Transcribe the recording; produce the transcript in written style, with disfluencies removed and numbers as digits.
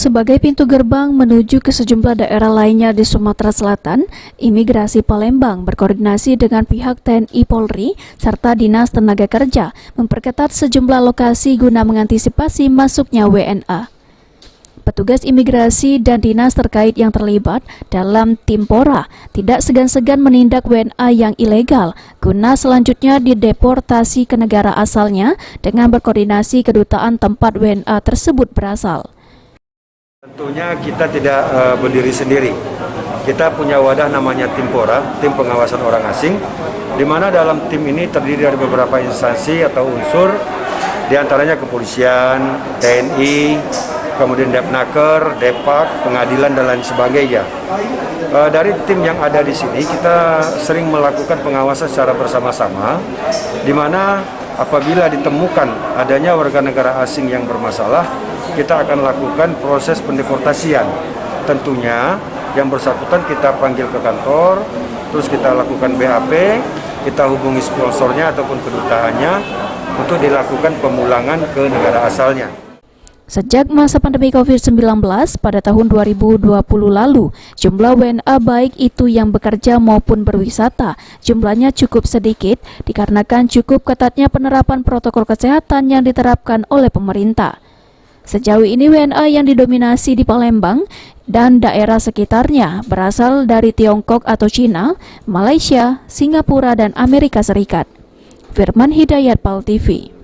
Sebagai pintu gerbang menuju ke sejumlah daerah lainnya di Sumatera Selatan, Imigrasi Palembang berkoordinasi dengan pihak TNI Polri serta Dinas Tenaga Kerja memperketat sejumlah lokasi guna mengantisipasi masuknya WNA. Petugas imigrasi dan dinas terkait yang terlibat dalam tim Pora tidak segan-segan menindak WNA yang ilegal guna selanjutnya dideportasi ke negara asalnya dengan berkoordinasi kedutaan tempat WNA tersebut berasal. Tentunya kita tidak berdiri sendiri. Kita punya wadah namanya Tim Pora, Tim Pengawasan Orang Asing, di mana dalam tim ini terdiri dari beberapa instansi atau unsur, diantaranya kepolisian, TNI, kemudian Depnaker, Depak, pengadilan dan lain sebagainya. Dari tim yang ada di sini kita sering melakukan pengawasan secara bersama-sama, di mana apabila ditemukan adanya warga negara asing yang bermasalah, kita akan lakukan proses pendeportasian. Tentunya yang bersangkutan kita panggil ke kantor, terus kita lakukan BAP, kita hubungi sponsornya ataupun kedutaannya untuk dilakukan pemulangan ke negara asalnya. Sejak masa pandemi COVID-19 pada tahun 2020 lalu, jumlah WNA baik itu yang bekerja maupun berwisata jumlahnya cukup sedikit dikarenakan cukup ketatnya penerapan protokol kesehatan yang diterapkan oleh pemerintah. Sejauh ini WNA yang didominasi di Palembang dan daerah sekitarnya berasal dari Tiongkok atau Cina, Malaysia, Singapura, dan Amerika Serikat. Firman Hidayat, PAL TV.